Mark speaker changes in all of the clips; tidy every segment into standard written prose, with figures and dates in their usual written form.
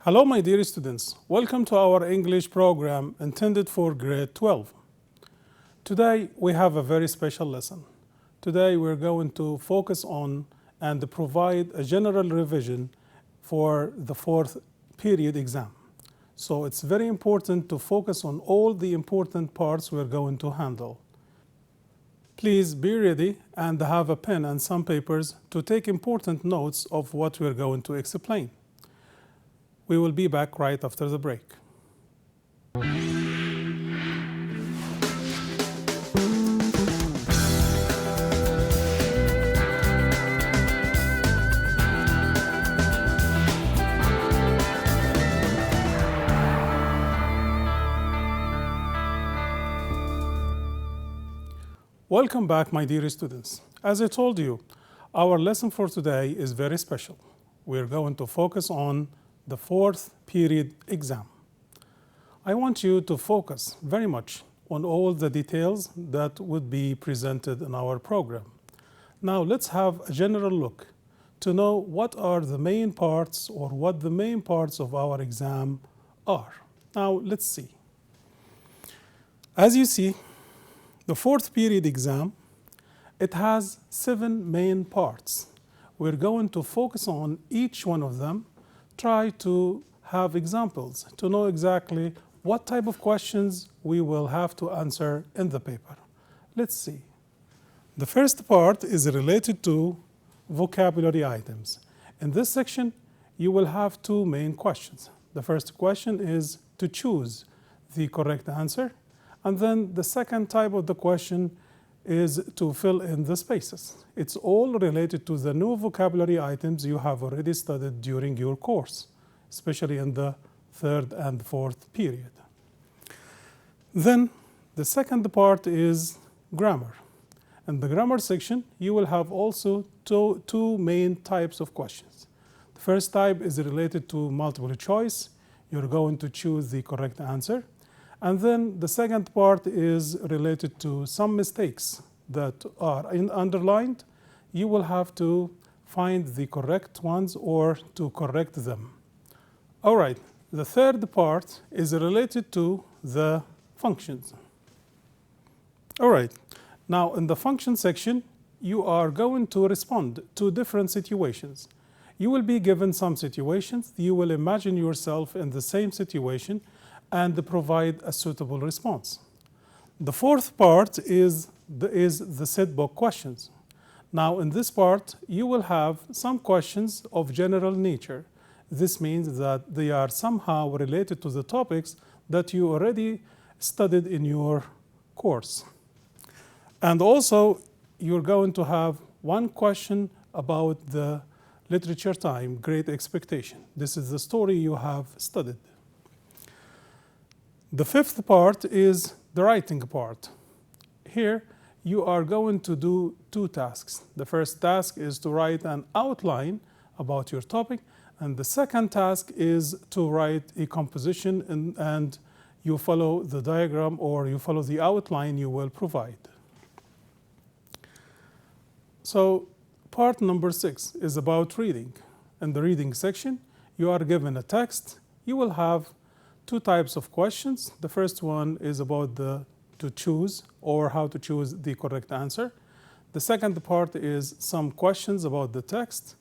Speaker 1: Hello, my dear students. Welcome to our English program intended for grade 12. Today, we have a very special lesson. Today, we're going to focus on and provide a general revision for the fourth period exam. So it's very important to focus on all the important parts we're going to handle. Please be ready and have a pen and some papers to take important notes of what we're going to explain. We will be back right after the break. Welcome back, my dear students. As I told you, our lesson for today is very special. We're going to focus on the fourth period exam. I want you to focus very much on all the details that would be presented in our program. Now let's have a general look to know what are the main parts or what the main parts of our exam are. Now let's see. As you see, the fourth period exam, it has 7 main parts. We're going to focus on each one of them, try to have examples to know exactly what type of questions we will have to answer in the paper. Let's see. The first part is related to vocabulary items. In this section, you will have 2 main questions. The first question is to choose the correct answer. And then the second type of the question is to fill in the spaces. It's all related to the new vocabulary items you have already studied during your course, especially in the third and fourth period. Then the second part is grammar. In the grammar section, you will have also two main types of questions. The first type is related to multiple choice. You're going to choose the correct answer. And then the second part is related to some mistakes that are underlined. You will have to find the correct ones or to correct them. All right, the third part is related to the functions. All right, now in the function section, you are going to respond to different situations. You will be given some situations. You will imagine yourself in the same situation and provide a suitable response. The fourth part is the set book questions. Now in this part, you will have some questions of general nature. This means that they are somehow related to the topics that you already studied in your course. And also, you're going to have one question about the literature time, Great Expectation. This is the story you have studied. The fifth part is the writing part. Here, you are going to do 2 tasks. The first task is to write an outline about your topic, and the second task is to write a composition and you follow the diagram or you follow the outline you will provide. So, part number 6 is about reading. In the reading section, you are given a text. You will have 2 types of questions. The first one is about to choose or how to choose the correct answer. The second part is some questions about the text.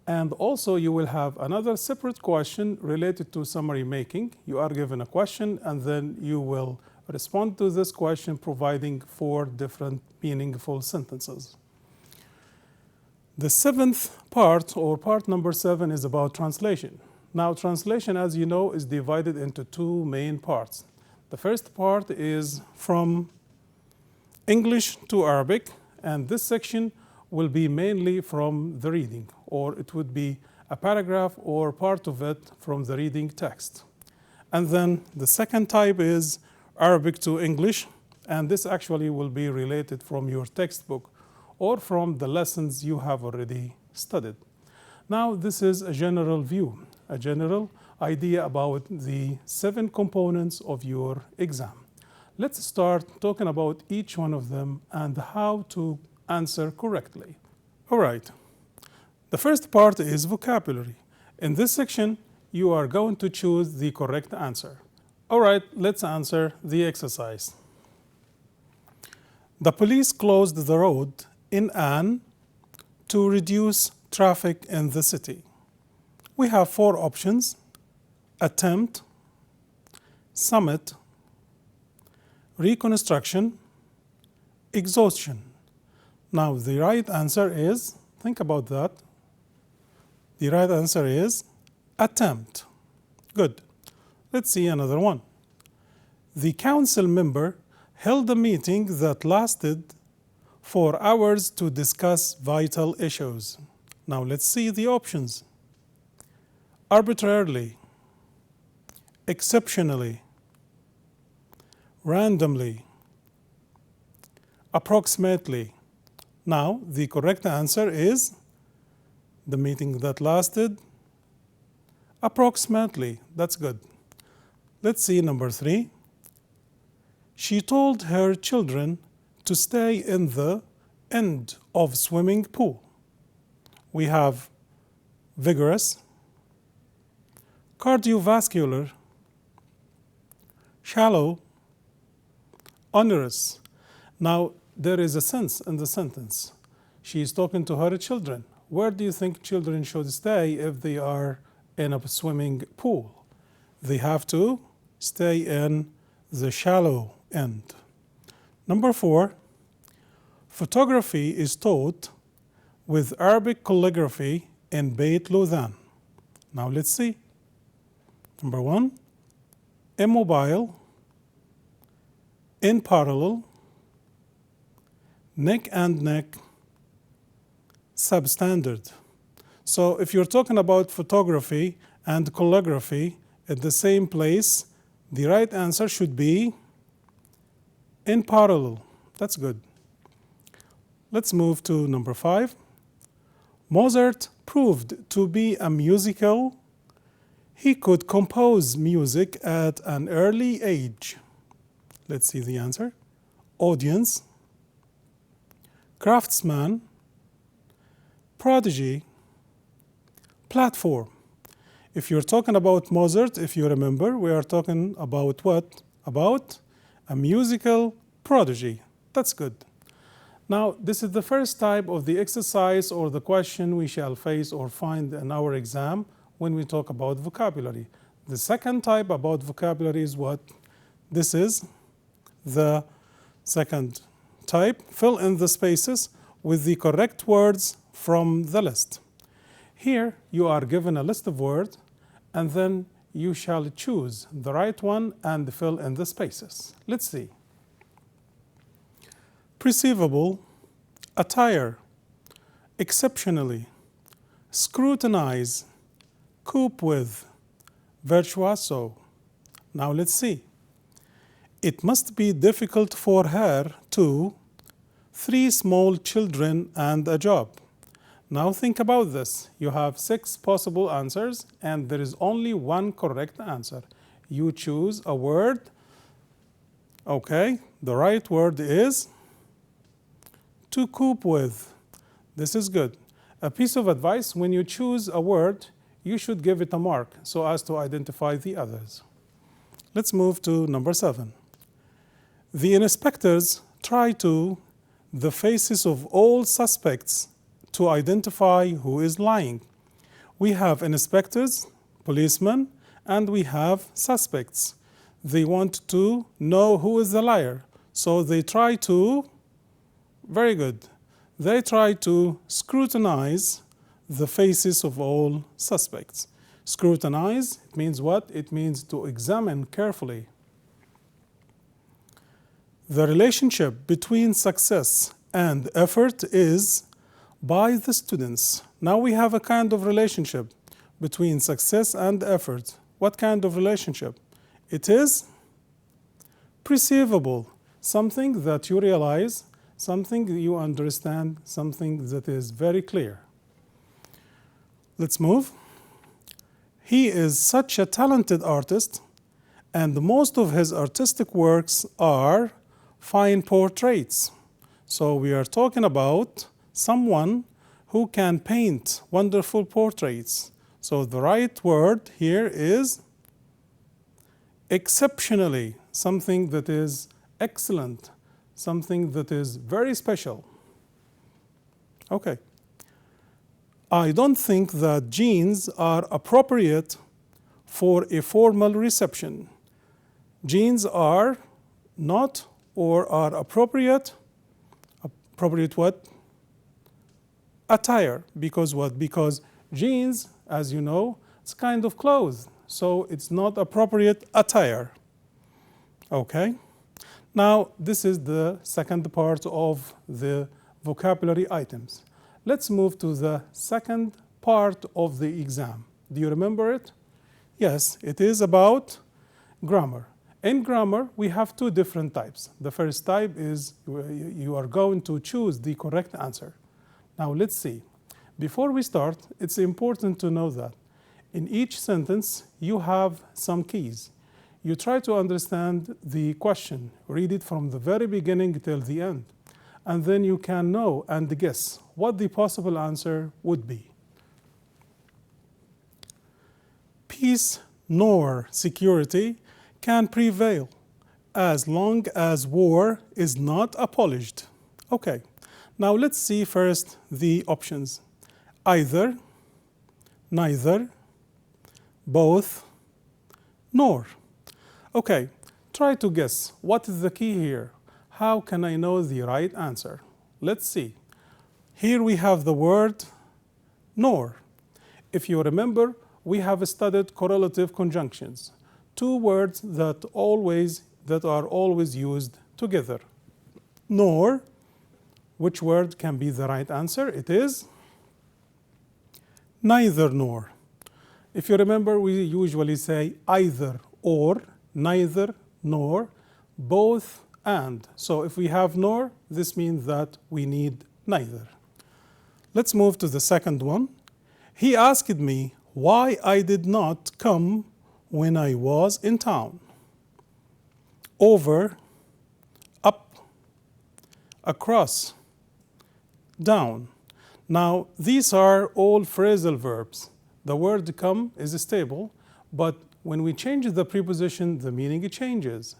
Speaker 1: And also you will have another separate question related to summary making. You are given a question and then you will respond to this question providing 4 different meaningful sentences. The 7th part or part number 7 is about translation. Now, translation, as you know, is divided into 2 main parts. The first part is from English to Arabic, and this section will be mainly from the reading, or it would be a paragraph or part of it from the reading text. And then the second type is Arabic to English, and this actually will be related from your textbook or from the lessons you have already studied. Now, this is a general view, a general idea about the 7 components of your exam. Let's start talking about each one of them and how to answer correctly. All right. The first part is vocabulary. In this section, you are going to choose the correct answer. All right, let's answer the exercise. The police closed the road in an to reduce traffic in the city. We have 4 options: attempt, summit, reconstruction, exhaustion. Now the right answer is, think about that. The right answer is attempt. Good. Let's see another one. The council member held a meeting that lasted 4 hours to discuss vital issues. Now let's see the options. Arbitrarily, exceptionally, randomly, approximately. Now the correct answer is the meeting that lasted approximately. That's good. Let's see number 3. She told her children to stay in the end of swimming pool. We have vigorous, cardiovascular, shallow, onerous. Now there is a sense in the sentence. She is talking to her children. Where do you think children should stay if they are in a swimming pool? They have to stay in the shallow end. Number 4, photography is taught with Arabic calligraphy in Beit Luthan. Now let's see. Number 1, immobile, in parallel, neck and neck, substandard. So if you're talking about photography and calligraphy at the same place, the right answer should be in parallel. That's good. Let's move to number 5. Mozart proved to be a musical. He could compose music at an early age. Let's see the answer. Audience, craftsman, prodigy, platform. If you're talking about Mozart, if you remember, we are talking about what? About a musical prodigy. That's good. Now, this is the first type of the exercise or the question we shall face or find in our exam when we talk about vocabulary. The second type about vocabulary is what? This is the second type. Fill in the spaces with the correct words from the list. Here you are given a list of words and then you shall choose the right one and fill in the spaces. Let's see. Perceivable, attire, exceptionally, scrutinize, cope with, virtuoso. Now let's see. It must be difficult for her to 3 small children and a job. Now think about this. You have 6 possible answers and there is only 1 correct answer. You choose a word. Okay, the right word is to cope with. This is good. A piece of advice: when you choose a word, you should give it a mark so as to identify the others. Let's move to number 7. The inspectors try to the faces of all suspects to identify who is lying. We have inspectors, policemen, and we have suspects. They want to know who is the liar. So they try to, very good, they try to scrutinize the faces of all suspects. Scrutinize, it means what? It means to examine carefully. The relationship between success and effort is by the students. Now we have a kind of relationship between success and effort. What kind of relationship? It is perceivable, something that you realize, something that you understand, something that is very clear. Let's move. He is such a talented artist, and most of his artistic works are fine portraits. So we are talking about someone who can paint wonderful portraits. So the right word here is exceptionally, something that is excellent, something that is very special. Okay. I don't think that jeans are appropriate for a formal reception. Jeans are not or are appropriate. Appropriate what? Attire. Because what? Because jeans, as you know, it's kind of clothes. So it's not appropriate attire. Okay? Now, this is the second part of the vocabulary items. Let's move to the second part of the exam. Do you remember it? Yes, it is about grammar. In grammar, we have two different types. The first type is you are going to choose the correct answer. Now, let's see. Before we start, it's important to know that in each sentence, you have some keys. You try to understand the question, read it from the very beginning till the end, and then you can know and guess what the possible answer would be. Peace nor security can prevail as long as war is not abolished. Okay, now let's see first the options. Either, neither, both, nor. Okay, try to guess what is the key here. How can I know the right answer? Let's see. Here we have the word nor. If you remember, we have studied correlative conjunctions, two words that are always used together. Nor, which word can be the right answer? It is neither nor. If you remember, we usually say either or, neither nor, both and. So if we have nor, this means that we need neither. Let's move to the second one. He asked me why I did not come when I was in town. Over, up, across, down. Now, these are all phrasal verbs. The word come is stable, but when we change the preposition, the meaning changes.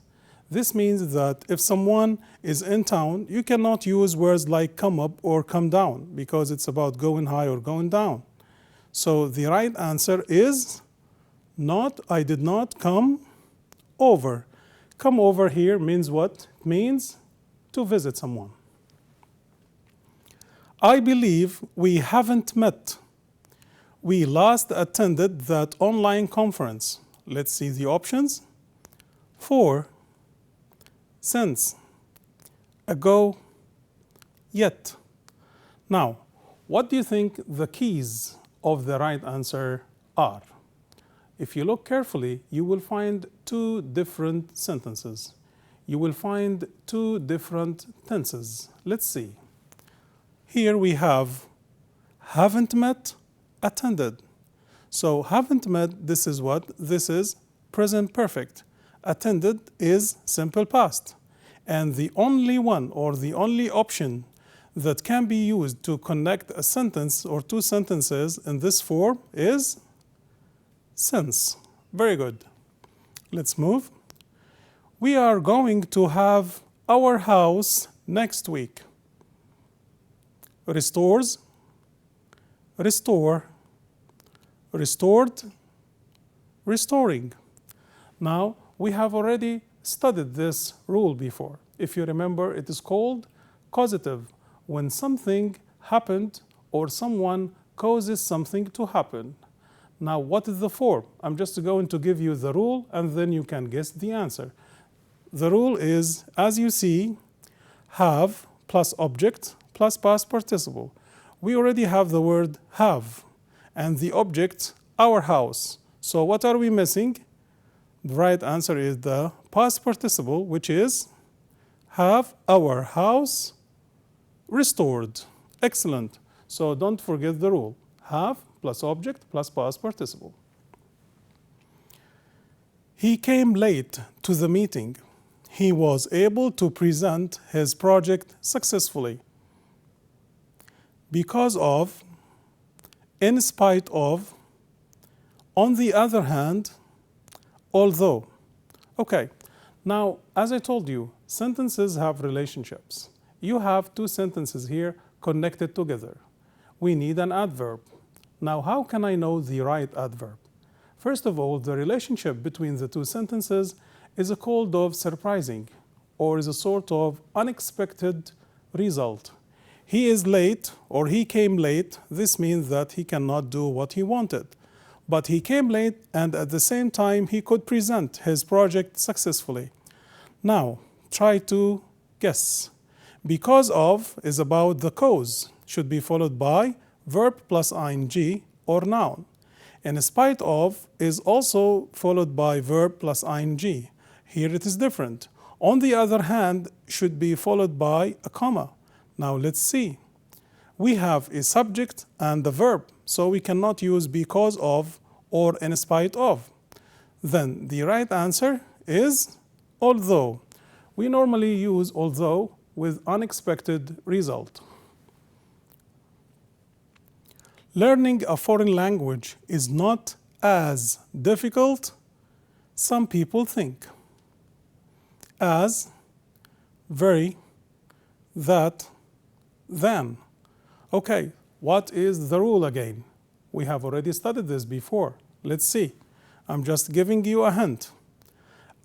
Speaker 1: This means that if someone is in town, you cannot use words like come up or come down because it's about going high or going down. So the right answer is not, I did not come over. Come over here means what? It means to visit someone. I believe we haven't met. We last attended that online conference. Let's see the options. For, since, ago, yet. Now, what do you think the keys of the right answer are? If you look carefully, you will find two different sentences. You will find two different tenses. Let's see. Here we have haven't met, attended. So haven't met, this is what? This is present perfect. Attended is simple past. And the only one or the only option that can be used to connect a sentence or two sentences in this form is since. Very good. Let's move. We are going to have our house next week. Restores, restore, restored, restoring. Now, we have already studied this rule before. If you remember, it is called causative. When something happened or someone causes something to happen. Now, what is the form? I'm just going to give you the rule and then you can guess the answer. The rule is, as you see, have plus object plus past participle. We already have the word have and the object, our house. So what are we missing? The right answer is the past participle, which is have our house restored. Excellent. So don't forget the rule. Have plus object plus past participle. He came late to the meeting. He was able to present his project successfully. Because of, in spite of, On the other hand, although. Okay, now as I told you, sentences have relationships. You have two sentences here connected together. We need an adverb. Now how can I know the right adverb? First of all, the relationship between the two sentences is called of surprising, or is a sort of unexpected result. He is late, or he came late. This means that he cannot do what he wanted. But he came late, and at the same time, he could present his project successfully. Now, try to guess. Because of is about the cause, should be followed by verb plus ing or noun. In spite of is also followed by verb plus ing. Here it is different. On the other hand, should be followed by a comma. Now let's see. We have a subject and a verb, so we cannot use because of or in spite of. Then the right answer is although. We normally use although with unexpected result. Learning a foreign language is not as difficult some people think. As, very, that, than. Okay, what is the rule again? We have already studied this before. Let's see. I'm just giving you a hint.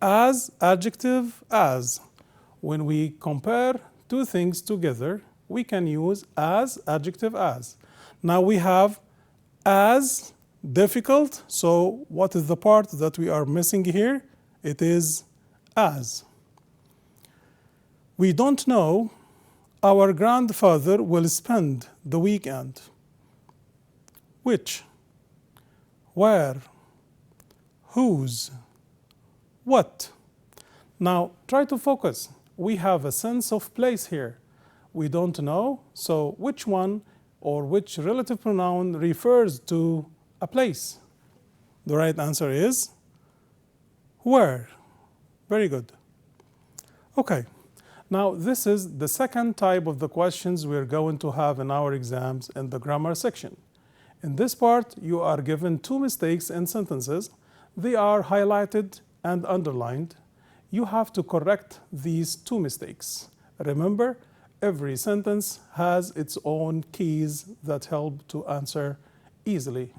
Speaker 1: As, adjective, as. When we compare two things together, we can use as, adjective, as. Now we have as, difficult. So what is the part that we are missing here? It is as. We don't know our grandfather will spend the weekend. Which? Where? Whose? What? Now try to focus. We have a sense of place here. We don't know, so which one or which relative pronoun refers to a place? The right answer is where. Very good. Okay. Now, this is the second type of the questions we're going to have in our exams in the grammar section. In this part, you are given two mistakes in sentences. They are highlighted and underlined. You have to correct these two mistakes. Remember, every sentence has its own keys that help to answer easily.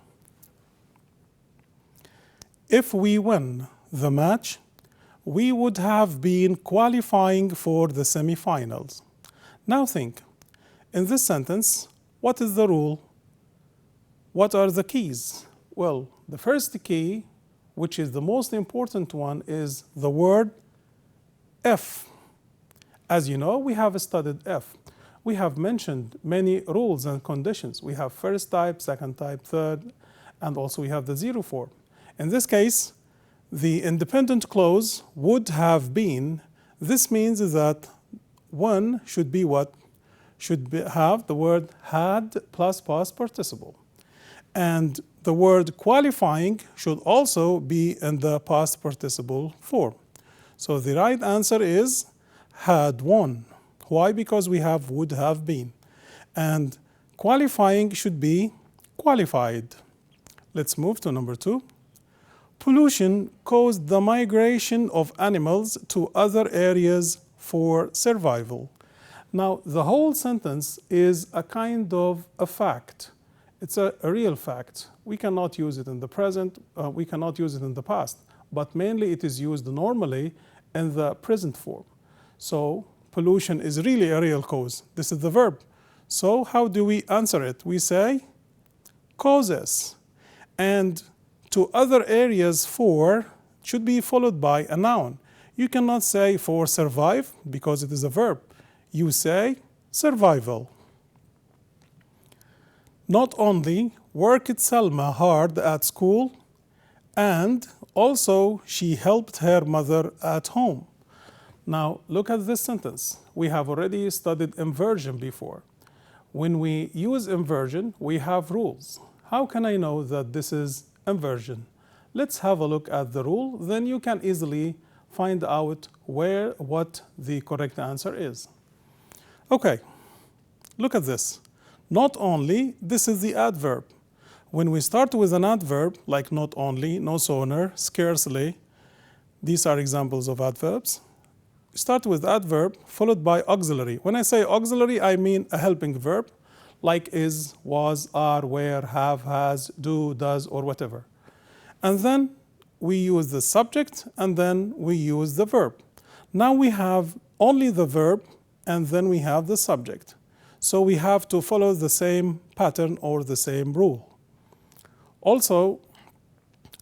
Speaker 1: If we win the match, we would have been qualifying for the semifinals. Now think, in this sentence, what is the rule? What are the keys? Well, the first key, which is the most important one, is the word if. As you know, we have studied if. We have mentioned many rules and conditions. We have first type, second type, third, and also we have the zero form. In this case, the independent clause would have been. This means that one should be what? Have the word had plus past participle. And the word qualifying should also be in the past participle form. So the right answer is had won. Why? Because we have would have been. And qualifying should be qualified. Let's move to number 2. Pollution caused the migration of animals to other areas for survival. Now, the whole sentence is a kind of a fact. It's a real fact. We cannot use it in the present, we cannot use it in the past, but mainly it is used normally in the present form. So, pollution is really a real cause. This is the verb. So, how do we answer it? We say causes. And to other areas for should be followed by a noun. You cannot say for survive because it is a verb. You say survival. Not only worked Selma hard at school, and also she helped her mother at home. Now look at this sentence. We have already studied inversion before. When we use inversion, we have rules. How can I know that this is inversion? Let's have a look at the rule, then you can easily find out what the correct answer is. Okay, look at this. Not only, this is the adverb. When we start with an adverb, like not only, no sooner, scarcely, these are examples of adverbs. Start with adverb followed by auxiliary. When I say auxiliary, I mean a helping verb, like is, was, are, were, have, has, do, does, or whatever. And then we use the subject, and then we use the verb. Now we have only the verb, and then we have the subject. So we have to follow the same pattern or the same rule. Also,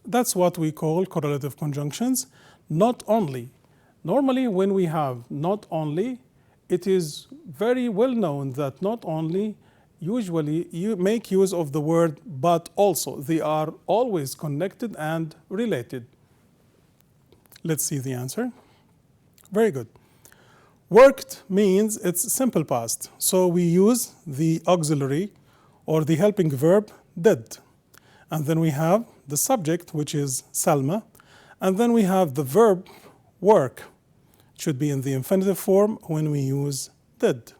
Speaker 1: that's what we call correlative conjunctions, not only. Normally, when we have not only, it is very well known that not only usually you make use of the word but also. They are always connected and related. Let's see the answer. Very good. Worked means it's simple past. So we use the auxiliary or the helping verb did. And then we have the subject, which is Salma. And then we have the verb work. It should be in the infinitive form when we use did.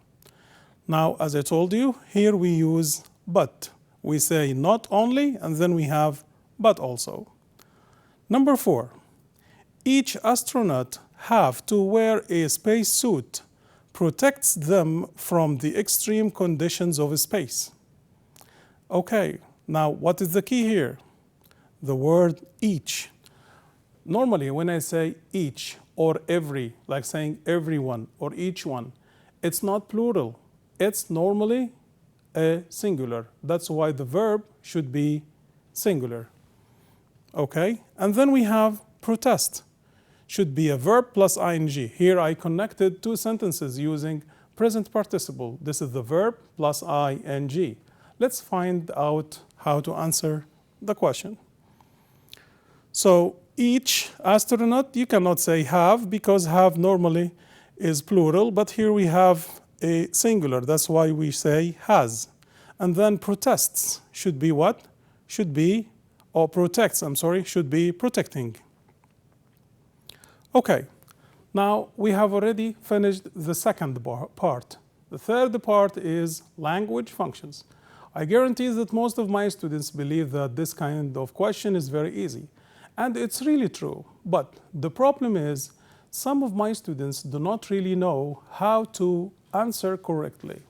Speaker 1: Now, as I told you, here we use but. We say not only, and then we have but also. Number 4, each astronaut have to wear a spacesuit, protects them from the extreme conditions of space. Okay, now what is the key here? The word each. Normally, when I say each or every, like saying everyone or each one, it's not plural. It's normally a singular. That's why the verb should be singular. Okay, and then we have protest. Should be a verb plus ing. Here I connected two sentences using present participle. This is the verb plus ing. Let's find out how to answer the question. So each astronaut, you cannot say have because have normally is plural, but here we have a singular. That's why we say has. And then protests should be what? Should be, or protects, I'm sorry, should be protecting. Okay, now we have already finished the second part. The third part is language functions. I guarantee that most of my students believe that this kind of question is very easy. And it's really true. But the problem is some of my students do not really know how to answer correctly.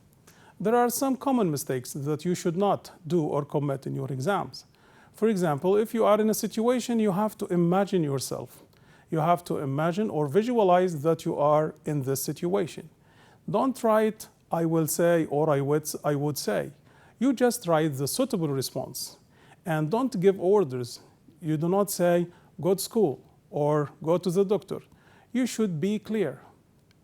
Speaker 1: There are some common mistakes that you should not do or commit in your exams. For example, if you are in a situation, you have to imagine yourself. You have to imagine or visualize that you are in this situation. Don't write, I will say, or I would say. You just write the suitable response. And don't give orders. You do not say, go to school or go to the doctor. You should be clear.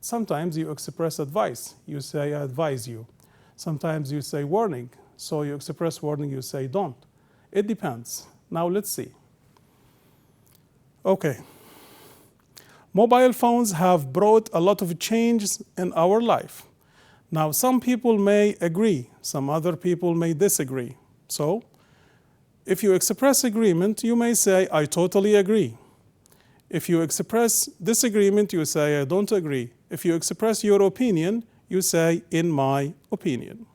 Speaker 1: Sometimes you express advice. You say, I advise you. Sometimes you say warning. So you express warning, you say don't. It depends. Now let's see. Okay. Mobile phones have brought a lot of changes in our life. Now, some people may agree, some other people may disagree. So, if you express agreement, you may say, I totally agree. If you express disagreement, you say, I don't agree. If you express your opinion, you say, in my opinion.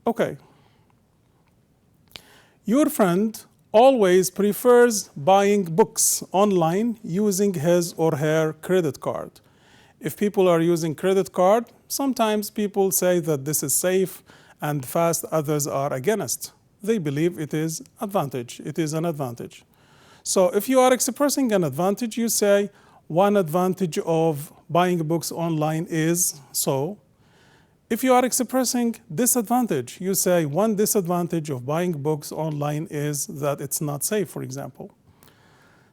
Speaker 1: Okay. Your friend always prefers buying books online using his or her credit card. If people are using credit card, sometimes people say that this is safe and fast, others are against. They believe it is advantage. It is an advantage. So if you are expressing an advantage, you say one advantage of buying books online is so. If you are expressing disadvantage, you say one disadvantage of buying books online is that it's not safe, for example.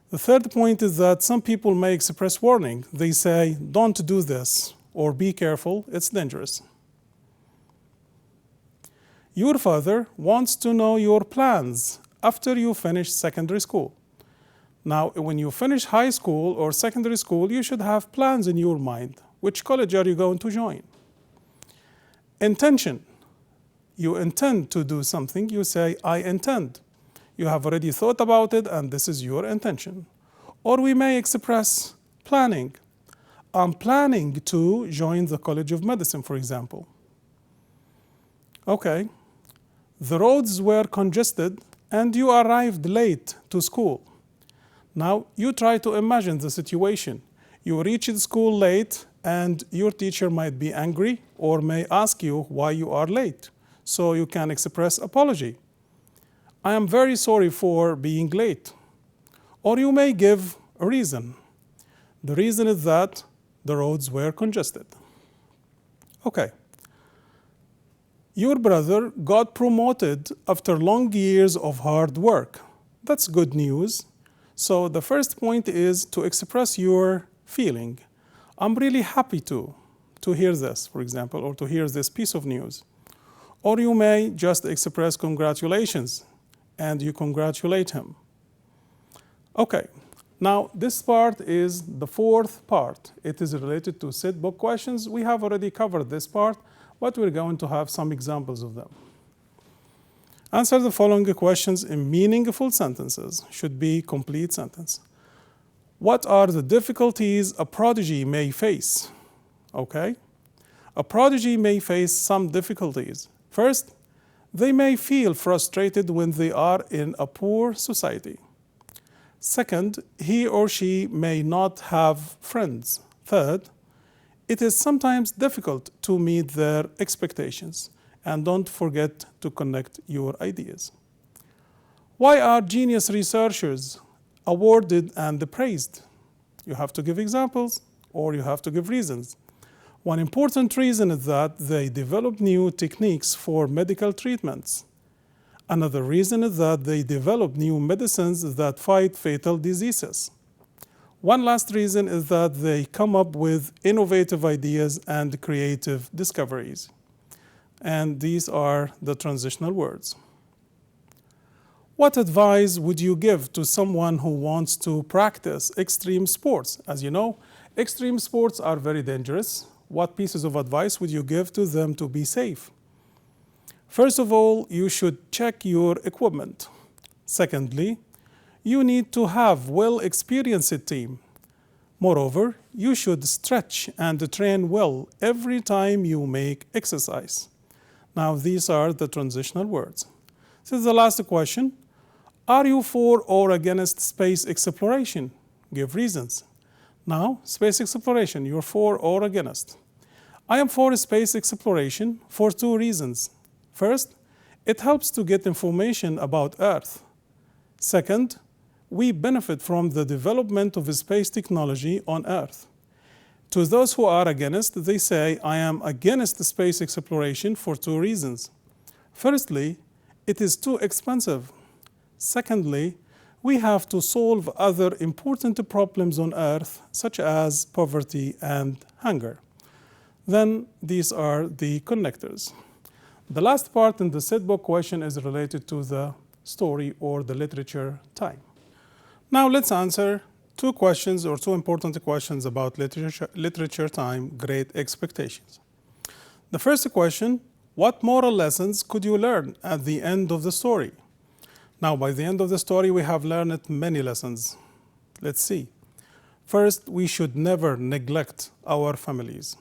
Speaker 1: The third point is that some people may express warning. They say, don't do this, or be careful, it's dangerous. Your father wants to know your plans after you finish secondary school. Now, when you finish high school or secondary school, you should have plans in your mind. Which college are you going to join? Intention. You intend to do something, you say, I intend. You have already thought about it, and this is your intention. Or we may express planning. I'm planning to join the College of Medicine, for example. Okay. The roads were congested and you arrived late to school. Now you try to imagine the situation. You reached school late and your teacher might be angry or may ask you why you are late. So you can express apology. I am very sorry for being late. Or you may give a reason. The reason is that the roads were congested. Okay. Your brother got promoted after long years of hard work. That's good news. So the first point is to express your feeling. I'm really happy to hear this, for example, or to hear this piece of news. Or you may just express congratulations and you congratulate him. Okay, now this part is the fourth part. It is related to set book questions. We have already covered this part, but we're going to have some examples of them. Answer the following questions in meaningful sentences. Should be complete sentence. What are the difficulties a prodigy may face? Okay. A prodigy may face some difficulties. First, they may feel frustrated when they are in a poor society. Second, he or she may not have friends. Third, it is sometimes difficult to meet their expectations. And don't forget to connect your ideas. Why are genius researchers awarded and praised? You have to give examples or you have to give reasons. One important reason is that they develop new techniques for medical treatments. Another reason is that they develop new medicines that fight fatal diseases. One last reason is that they come up with innovative ideas and creative discoveries. And these are the transitional words. What advice would you give to someone who wants to practice extreme sports? As you know, extreme sports are very dangerous. What pieces of advice would you give to them to be safe? First of all, you should check your equipment. Secondly, you need to have well-experienced team. Moreover, you should stretch and train well every time you make exercise. Now, these are the transitional words. This is the last question. Are you for or against space exploration? Give reasons. Now, space exploration, you're for or against? I am for space exploration for two reasons. First, it helps to get information about Earth. Second, we benefit from the development of space technology on Earth. To those who are against, they say, I am against space exploration for two reasons. Firstly, it is too expensive. Secondly, we have to solve other important problems on Earth, such as poverty and hunger. Then these are the connectors. The last part in the set book question is related to the story or the literature time. Now let's answer two questions or two important questions about literature time, Great Expectations. The first question, what moral lessons could you learn at the end of the story? Now, by the end of the story, we have learned many lessons. Let's see. First, we should never neglect our families.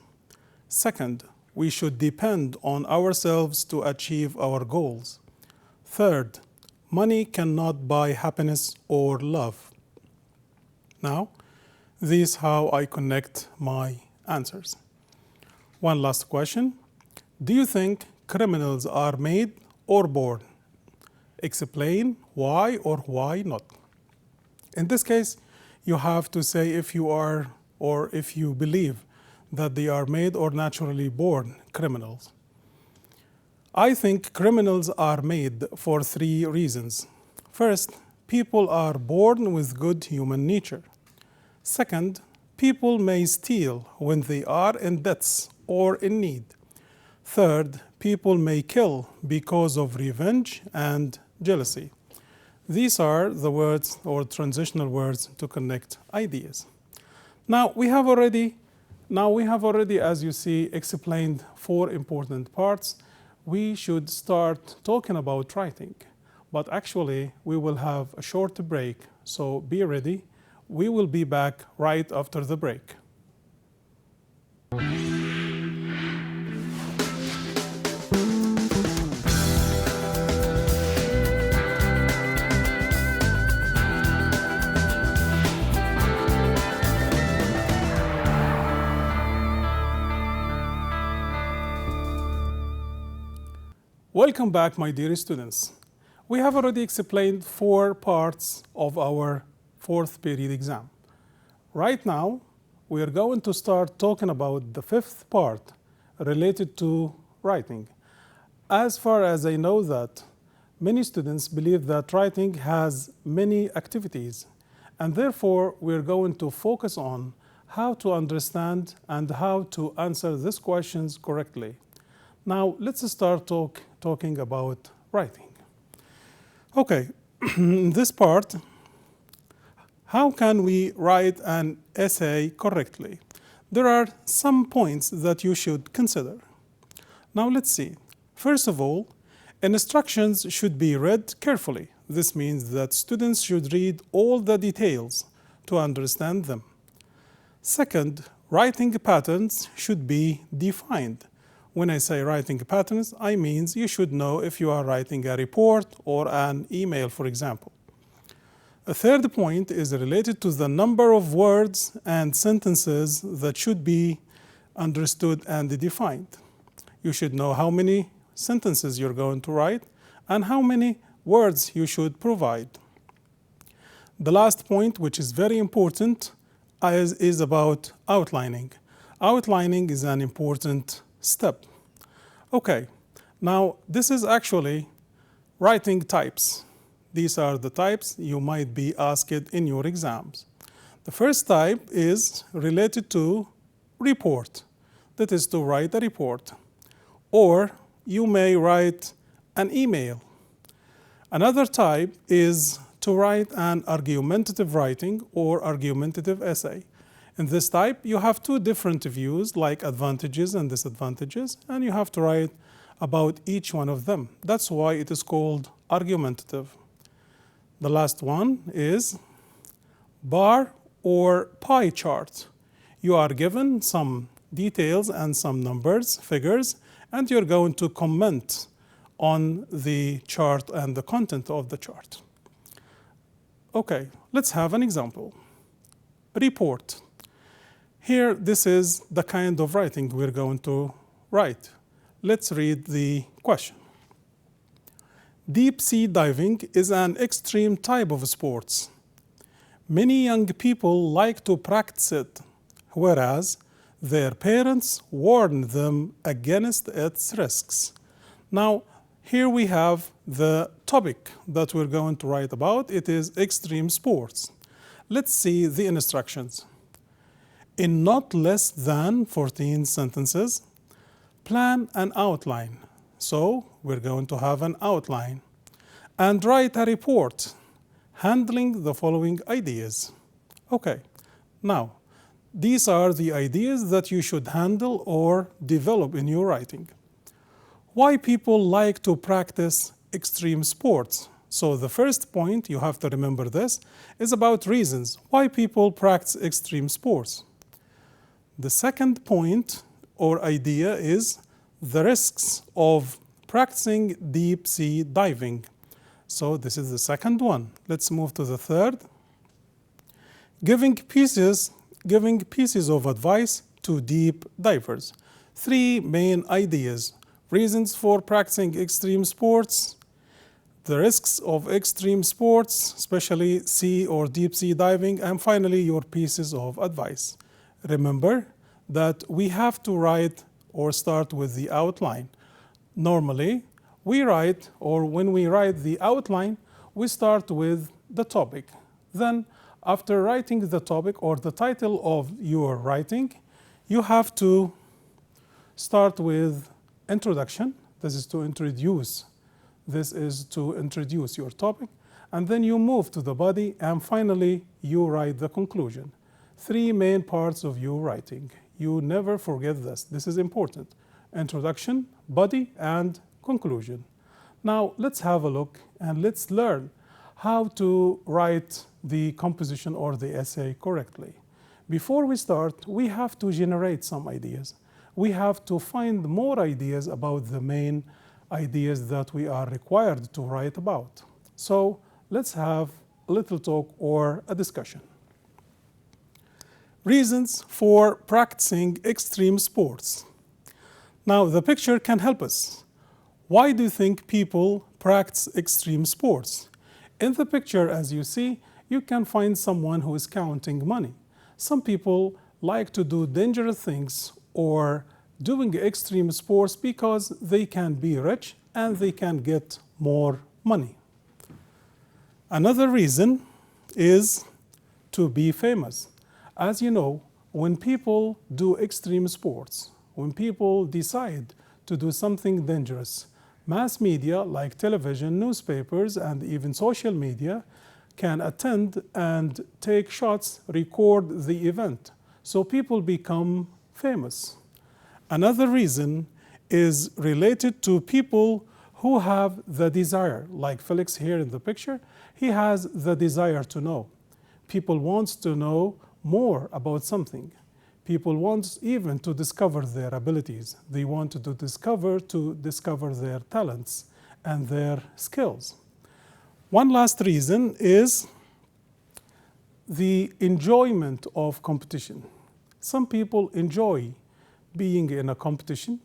Speaker 1: Second, we should depend on ourselves to achieve our goals. Third, money cannot buy happiness or love. Now, this is how I connect my answers. One last question. Do you think criminals are made or born? Explain why or why not. In this case, you have to say if you are or if you believe that they are made or naturally born criminals. I think criminals are made for three reasons. First, people are born with good human nature. Second, people may steal when they are in debts or in need. Third, people may kill because of revenge and jealousy. These are the words or transitional words to connect ideas. Now we have already, as you see, explained four important parts. We should start talking about writing, but actually we will have a short break, so be ready. We will be back right after the break. Welcome back, my dear students. We have already explained 4 parts of our 4th period exam. Right now, we are going to start talking about the 5th part related to writing. As far as I know that many students believe that writing has many activities, and therefore we're going to focus on how to understand and how to answer these questions correctly. Now, let's start talking about writing. Okay, in this part, how can we write an essay correctly? There are some points that you should consider. Now, let's see. First of all, instructions should be read carefully. This means that students should read all the details to understand them. Second, writing patterns should be defined. When I say writing patterns, I mean you should know if you are writing a report or an email, for example. A third point is related to the number of words and sentences that should be understood and defined. You should know how many sentences you're going to write and how many words you should provide. The last point, which is very important, is about outlining. Outlining is an important step. Okay, now this is actually writing types. These are the types you might be asked in your exams. The first type is related to report. That is to write a report. Or you may write an email. Another type is to write an argumentative writing or argumentative essay. In this type, you have 2 different views, like advantages and disadvantages, and you have to write about each one of them. That's why it is called argumentative. The last one is bar or pie chart. You are given some details and some numbers, figures, and you're going to comment on the chart and the content of the chart. Okay, let's have an example. Report. Here, this is the kind of writing we're going to write. Let's read the question. Deep sea diving is an extreme type of sports. Many young people like to practice it, whereas their parents warn them against its risks. Now, here we have the topic that we're going to write about. It is extreme sports. Let's see the instructions. In not less than 14 sentences, plan an outline. So we're going to have an outline. And write a report handling the following ideas. Okay, now, these are the ideas that you should handle or develop in your writing. Why people like to practice extreme sports? So the first point, you have to remember this, is about reasons why people practice extreme sports. The second point or idea is the risks of practicing deep sea diving. So this is the second one. Let's move to the third. Giving pieces of advice to deep divers. 3 main ideas. Reasons for practicing extreme sports, the risks of extreme sports, especially sea or deep sea diving, and finally your pieces of advice. Remember that we have to write or start with the outline. Normally, we write, or when we write the outline, we start with the topic. Then, after writing the topic or the title of your writing, you have to start with introduction. This is to introduce your topic. And then you move to the body, and finally, you write the conclusion. 3 main parts of your writing. You never forget this. This is important. Introduction, body, and conclusion. Now, let's have a look and let's learn how to write the composition or the essay correctly. Before we start, we have to generate some ideas. We have to find more ideas about the main ideas that we are required to write about. So let's have a little talk or a discussion. Reasons for practicing extreme sports. Now, the picture can help us. Why do you think people practice extreme sports? In the picture, as you see, you can find someone who is counting money. Some people like to do dangerous things or doing extreme sports because they can be rich and they can get more money. Another reason is to be famous. As you know, when people do extreme sports, when people decide to do something dangerous, mass media like television, newspapers, and even social media can attend and take shots, record the event. So people become famous. Another reason is related to people who have the desire, like Felix here in the picture, he has the desire to know. People want to know more about something. People want even to discover their abilities. They want to discover their talents and their skills. One last reason is the enjoyment of competition. Some people enjoy being in a competition,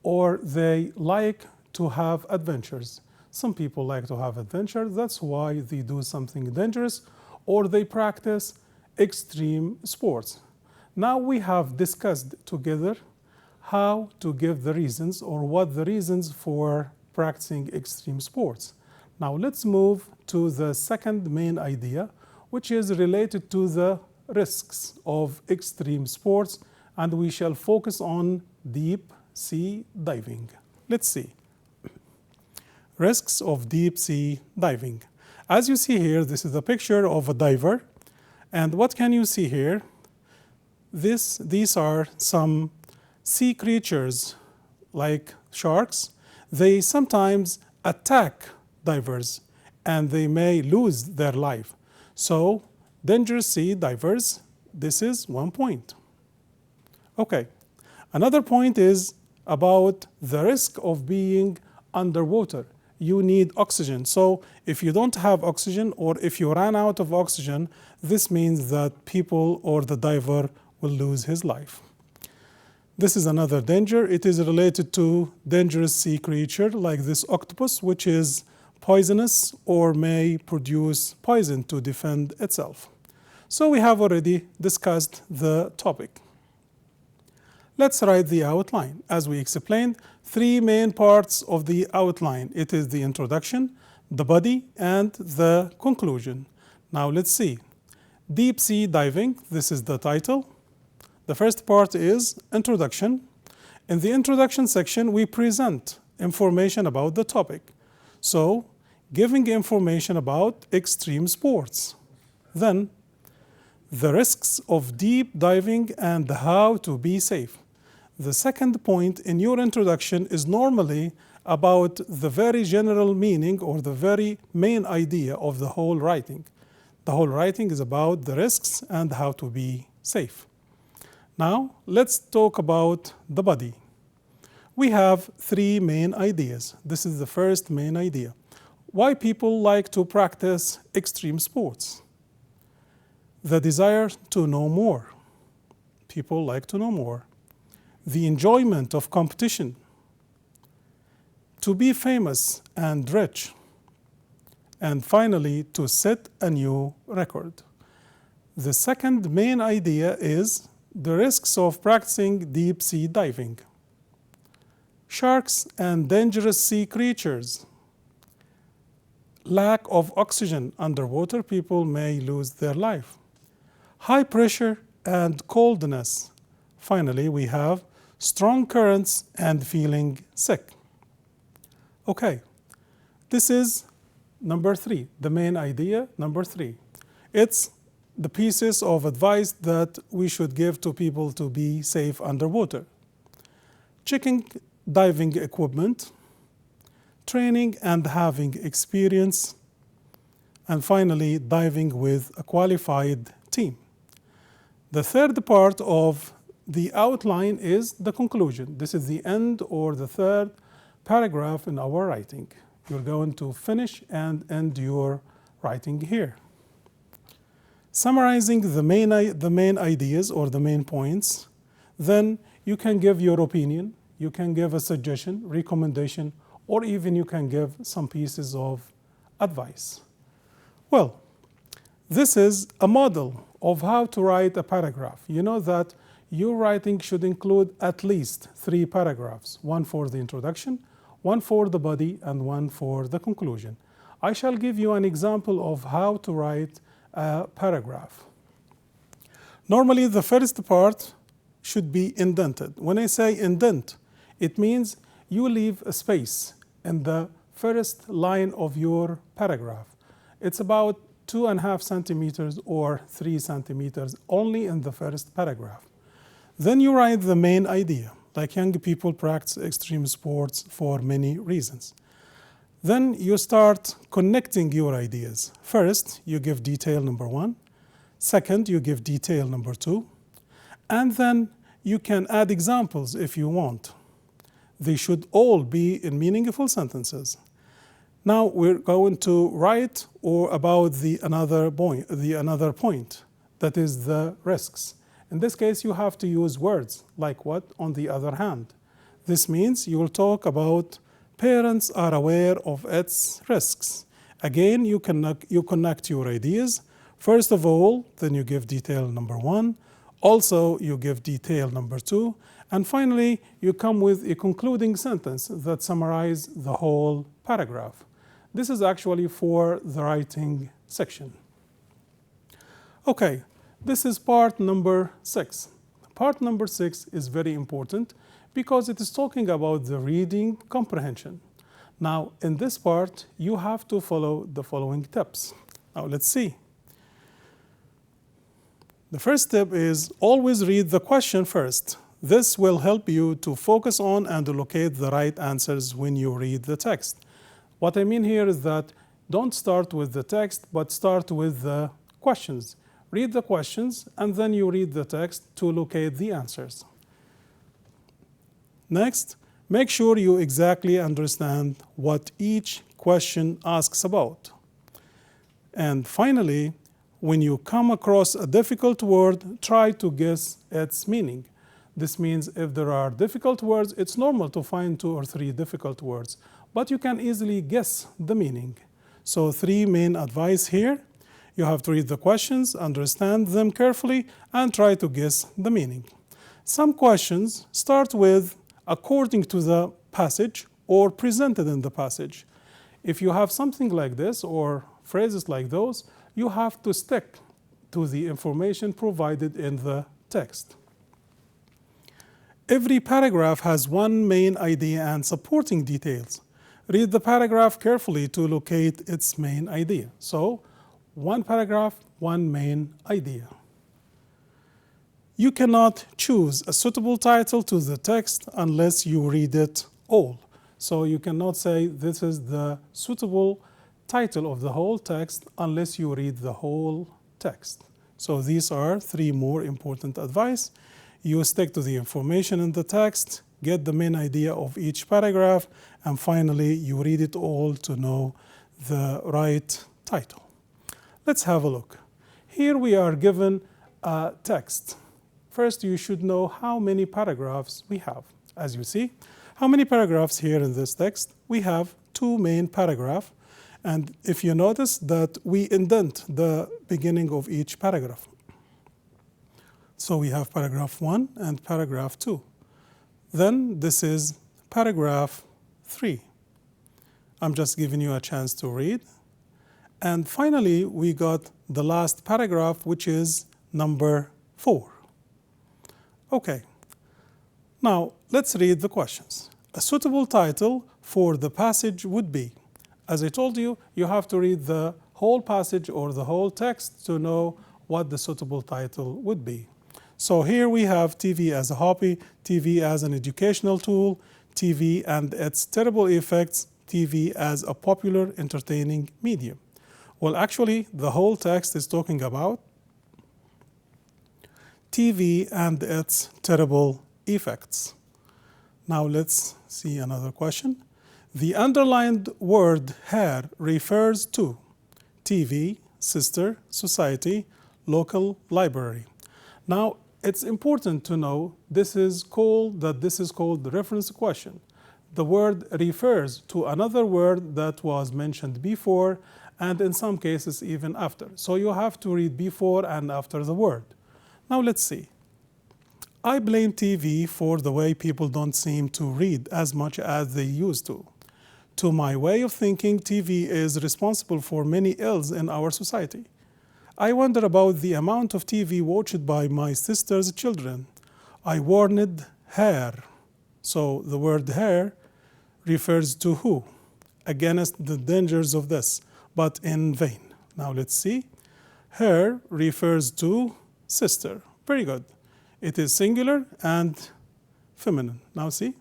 Speaker 1: or they like to have adventures. Some people like to have adventure, that's why they do something dangerous, or they practice extreme sports. Now we have discussed together how to give the reasons or what the reasons for practicing extreme sports. Now let's move to the second main idea, which is related to the risks of extreme sports, and we shall focus on deep sea diving. Let's see. Risks of deep sea diving. As you see here, this is a picture of a diver, and what can you see here? These are some sea creatures like sharks. They sometimes attack divers and they may lose their life. So, dangerous sea divers, this is one point. Okay, another point is about the risk of being underwater. You need oxygen. So if you don't have oxygen or if you run out of oxygen, this means that people or the diver will lose his life. This is another danger. It is related to dangerous sea creature like this octopus, which is poisonous or may produce poison to defend itself. So we have already discussed the topic. Let's write the outline. As we explained, three main parts of the outline. It is the introduction, the body, and the conclusion. Now let's see. Deep sea diving, this is the title. The first part is introduction. In the introduction section, we present information about the topic. So, giving information about extreme sports. Then, the risks of deep diving and how to be safe. The second point in your introduction is normally about the very general meaning or the very main idea of the whole writing. The whole writing is about the risks and how to be safe. Now, let's talk about the body. We have three main ideas. This is the first main idea. Why people like to practice extreme sports? The desire to know more. People like to know more. The enjoyment of competition. To be famous and rich. And finally, to set a new record. The second main idea is the risks of practicing deep sea diving. Sharks and dangerous sea creatures. Lack of oxygen underwater, people may lose their life. High pressure and coldness. Finally, we have strong currents and feeling sick. Okay, this is number three, the main idea, number three. It's the pieces of advice that we should give to people to be safe underwater. Checking diving equipment, training and having experience, and finally diving with a qualified team. The third part of the outline is the conclusion. This is the end or the third paragraph in our writing. You're going to finish and end your writing here. Summarizing the main ideas or the main points, then you can give your opinion, you can give a suggestion, recommendation, or even you can give some pieces of advice. Well, this is a model of how to write a paragraph. You know that your writing should include at least 3 paragraphs, one for the introduction, one for the body, and one for the conclusion. I shall give you an example of how to write a paragraph. Normally, the first part should be indented. When I say indent, it means you leave a space in the first line of your paragraph. It's about 2.5 centimeters or 3 centimeters only in the first paragraph. Then you write the main idea, like young people practice extreme sports for many reasons. Then you start connecting your ideas. First, you give detail number 1. Second, you give detail number 2. And then you can add examples if you want. They should all be in meaningful sentences. Now we're going to write about the another point, that is the risks. In this case, you have to use words like what? On the other hand. This means you will talk about parents are aware of its risks. Again, you connect your ideas. First of all, then you give detail number 1. Also, you give detail number 2. And finally, you come with a concluding sentence that summarizes the whole paragraph. This is actually for the writing section. Okay, this is part number 6. Part number 6 is very important because it is talking about the reading comprehension. Now, in this part, you have to follow the following tips. Now, let's see. The first tip is always read the question first. This will help you to focus on and locate the right answers when you read the text. What I mean here is that don't start with the text, but start with the questions. Read the questions, and then you read the text to locate the answers. Next, make sure you exactly understand what each question asks about. And finally, when you come across a difficult word, try to guess its meaning. This means if there are difficult words, it's normal to find 2 or 3 difficult words, but you can easily guess the meaning. So 3 main advice here. You have to read the questions, understand them carefully, and try to guess the meaning. Some questions start with according to the passage or presented in the passage. If you have something like this or phrases like those, you have to stick to the information provided in the text. Every paragraph has one main idea and supporting details. Read the paragraph carefully to locate its main idea. So, one paragraph, one main idea. You cannot choose a suitable title to the text unless you read it all. So you cannot say this is the suitable title of the whole text unless you read the whole text. So these are 3 more important advice. You stick to the information in the text, get the main idea of each paragraph, and finally you read it all to know the right title. Let's have a look. Here we are given a text. First, you should know how many paragraphs we have. As you see, how many paragraphs here in this text? We have 2 main paragraphs. And if you notice that we indent the beginning of each paragraph. So we have paragraph 1 and paragraph 2. Then this is paragraph 3. I'm just giving you a chance to read. And finally, we got the last paragraph, which is number 4. Okay. Now, let's read the questions. A suitable title for the passage would be, as I told you, you have to read the whole passage or the whole text to know what the suitable title would be. So here we have TV as a hobby, TV as an educational tool, TV and its terrible effects, TV as a popular entertaining medium. Well, actually, the whole text is talking about TV and its terrible effects. Now let's see another question. The underlined word here refers to TV, sister, society, local library. Now, it's important to know this is called the reference question. the word refers to another word that was mentioned before, and in some cases even after. So you have to read before and after the word. Now let's see. I blame TV for the way people don't seem to read as much as they used to. To my way of thinking, TV is responsible for many ills in our society. I wonder about the amount of TV watched by my sister's children. I warned her. So the word her refers to who? Against the dangers of this, but in vain. Now let's see. Her refers to sister. Very good. It is singular and feminine. Now see,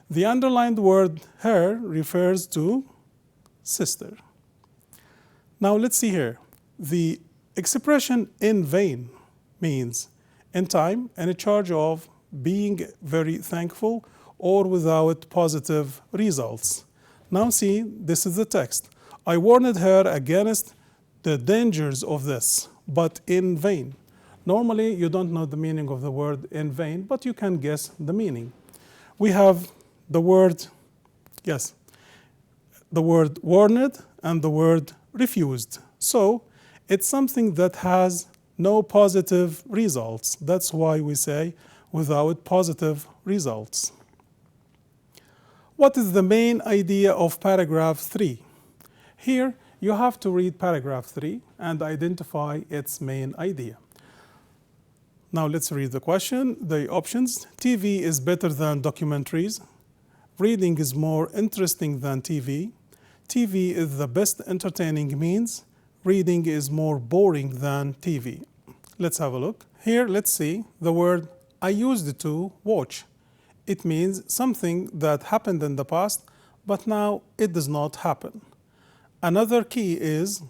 Speaker 1: the underlined word her refers to sister. Now let's see here. The expression in vain means in time and a charge of being very thankful or without positive results. Now see, this is the text. I warned her against the dangers of this, but in vain. Normally, you don't know the meaning of the word in vain, but you can guess the meaning. We have the word, yes, the word warned and the word refused. So it's something that has no positive results. That's why we say without positive results. What is the main idea of paragraph 3? Here, you have to read paragraph 3 and identify its main idea. Now let's read the question, the options. TV is better than documentaries. Reading is more interesting than TV. TV is the best entertaining means. Reading is more boring than TV. Let's have a look. Here, let's see the word I used to watch. It means something that happened in the past, but now it does not happen. Another key is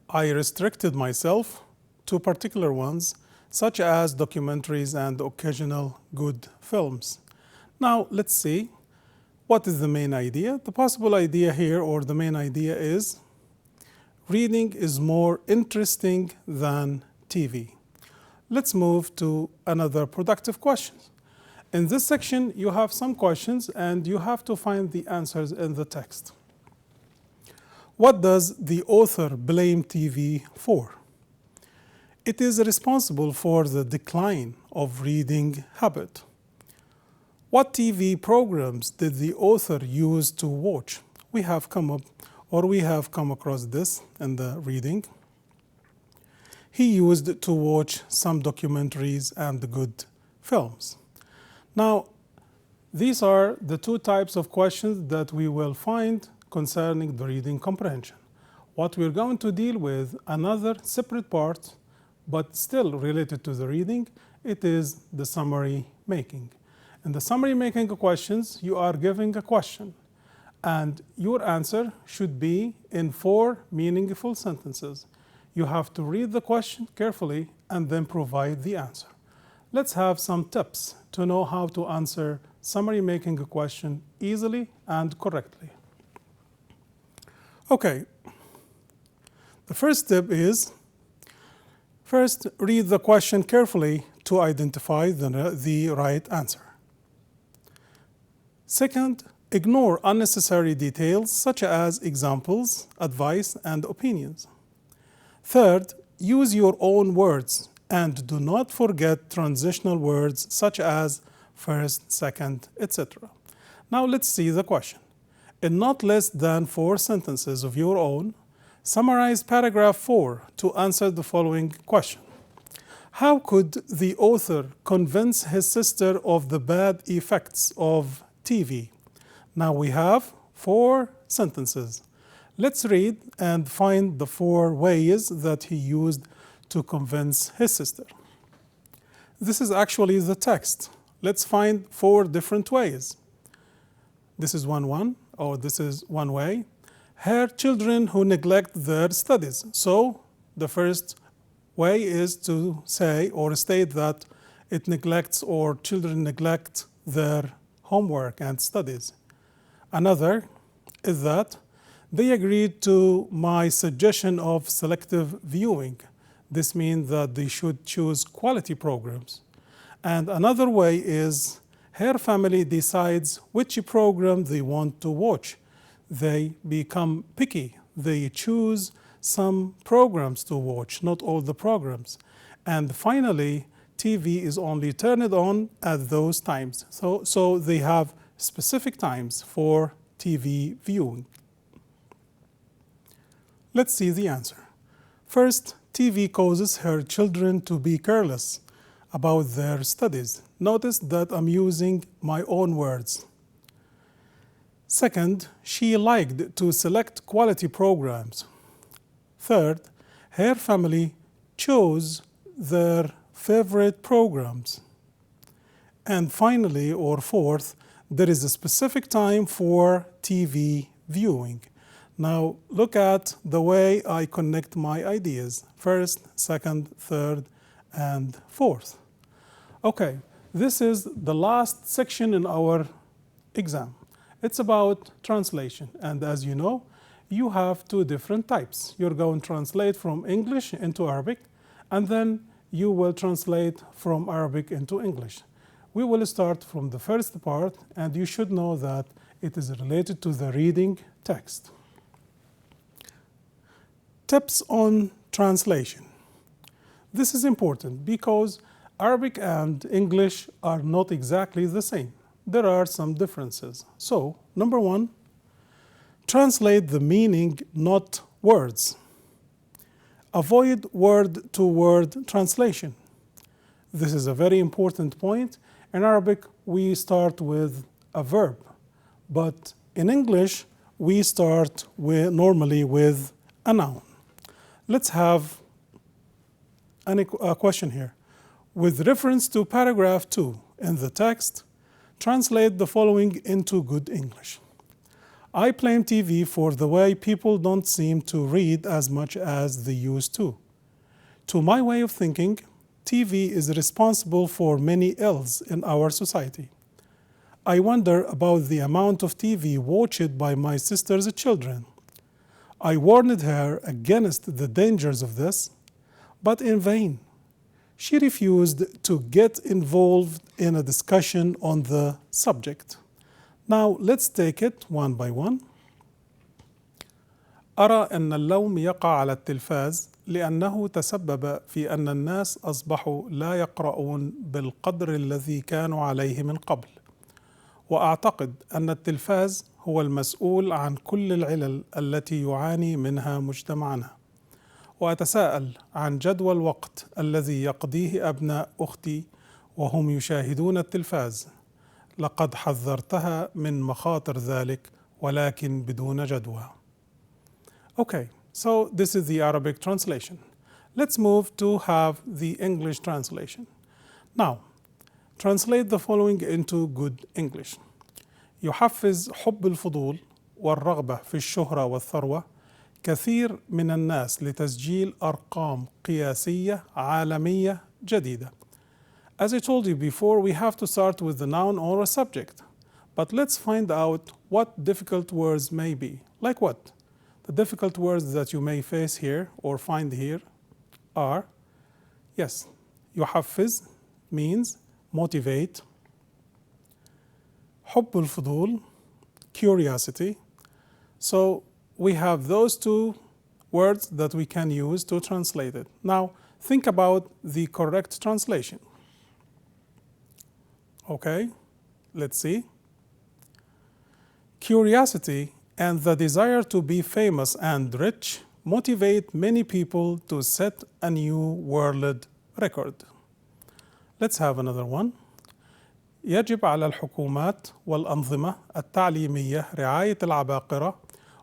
Speaker 1: I restricted myself to particular ones, such as documentaries and occasional good films. Now, let's see, what is the main idea? The possible idea here, or the main idea is, reading is more interesting than TV. Let's move to another productive question. In this section, you have some questions and you have to find the answers in the text. What does the author blame TV for? It is responsible for the decline of reading habit. What TV programs did the author use to watch? We have come across this in the reading. He used to watch some documentaries and good films. Now, these are the two types of questions that we will find concerning the reading comprehension. What we're going to deal with, another separate part, but still related to the reading, it is the summary making. In the summary making questions, you are giving a question, and your answer should be in 4 meaningful sentences. You have to read the question carefully and then provide the answer. Let's have some tips to know how to answer summary making a question easily and correctly. Okay, the first tip is, first, read the question carefully to identify the right answer. Second, ignore unnecessary details such as examples, advice, and opinions. Third, use your own words and do not forget transitional words such as first, second, etc. Now let's see the question. In not less than 4 sentences of your own, summarize paragraph 4 to answer the following question. How could the author convince his sister of the bad effects of TV? Now we have 4 sentences. Let's read and find the 4 ways that he used to convince his sister. This is actually the text. Let's find 4 different ways. This is this is one way. Her children who neglect their studies. So the first way is to say or state that it neglects or children neglect their homework and studies. Another is that they agreed to my suggestion of selective viewing. This means that they should choose quality programs. And another way is her family decides which program they want to watch. They become picky. They choose some programs to watch, not all the programs. And finally, TV is only turned on at those times. So they have specific times for TV viewing. Let's see the answer. First, TV causes her children to be careless about their studies. Notice that I'm using my own words. Second, she liked to select quality programs. Third, her family chose their favorite programs. And finally, or fourth, there is a specific time for TV viewing. Now, look at the way I connect my ideas. First, second, third, and fourth. Okay, this is the last section in our exam. It's about translation. And as you know, you have two different types. You're going to translate from English into Arabic, and then you will translate from Arabic into English. We will start from the first part, and you should know that it is related to the reading text. Tips on translation. This is important because Arabic and English are not exactly the same. There are some differences. So, number one, translate the meaning, not words. Avoid word-to-word translation. This is a very important point. In Arabic, we start with a verb, but in English, we start normally with a noun. Let's have a question here. With reference to paragraph 2 in the text, translate the following into good English. I blame TV for the way people don't seem to read as much as they used to. To my way of thinking, TV is responsible for many ills in our society. I wonder about the amount of TV watched by my sister's children. I warned her against the dangers of this, but in vain. She refused to get involved in a discussion on the subject. Now let's take it one by one. أرى أن اللوم يقع على التلفاز لأنه تسبب في أن الناس أصبحوا لا يقرؤون بالقدر الذي كانوا عليه من قبل. وأعتقد أن التلفاز هو المسؤول عن كل العلل التي يعاني منها مجتمعنا. وأتساءل عن جدوى الوقت الذي يقضيه أبناء أختي وهم يشاهدون التلفاز. لقد حذرتها من مخاطر ذلك ولكن بدون جدوى. Okay, so this is the Arabic translation. Let's move to have the English translation. Now, translate the following into good English. يحفز حب الفضول والرغبة في الشهرة والثروة كثير من الناس لتسجيل أرقام قياسية عالمية جديدة. As I told you before, we have to start with the noun or a subject. But let's find out what difficult words may be. Like what? The difficult words that you may face here or find here are, yes, يحفز means motivate. حب الفضول, curiosity. So we have those two words that we can use to translate it. Now think about the correct translation. Okay, let's see. Curiosity and the desire to be famous and rich motivate many people to set a new world record. Let's have another one. يجب على الحكومات والأنظمة التعليمية رعاية العباقرة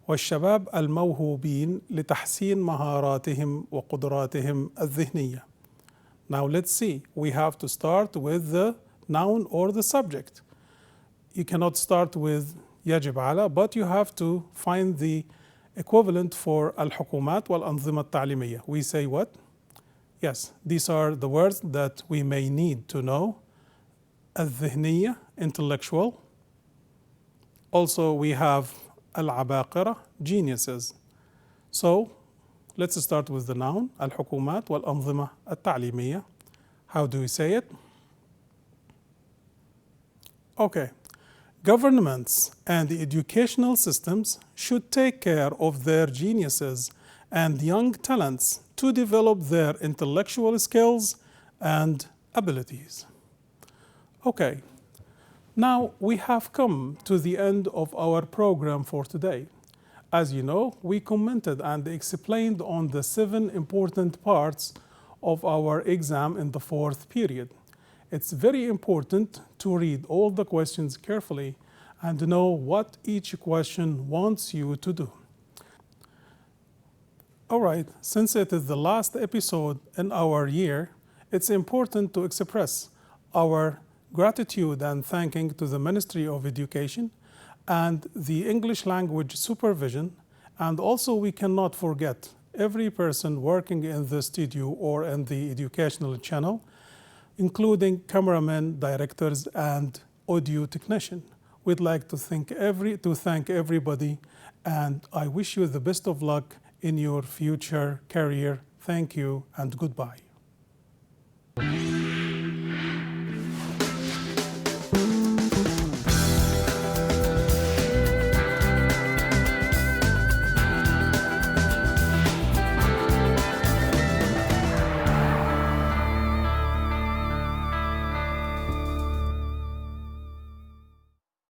Speaker 1: والشباب الموهوبين لتحسين مهاراتهم وقدراتهم الذهنية. Now let's see. We have to start with the noun or the subject. You cannot start with يجب على, but you have to find the equivalent for الحكومات والأنظمة التعليمية. We say what? Yes, these are the words that we may need to know. الذهنية, intellectual. Also we have العباقرة, geniuses. So let's start with the noun الحكومات والأنظمة التعليمية. How do we say it? Okay. Governments and the educational systems should take care of their geniuses and young talents to develop their intellectual skills and abilities. Okay, now we have come to the end of our program for today. As you know, we commented and explained on the 7 important parts of our exam in the 4th period. It's very important to read all the questions carefully and know what each question wants you to do. All right, since it is the last episode in our year, it's important to express our gratitude and thanking to the Ministry of Education and the English Language Supervision, and also we cannot forget every person working in the studio or in the educational channel, including cameramen, directors, and audio technician. We'd like to thank everybody, and I wish you the best of luck in your future career. Thank you and goodbye.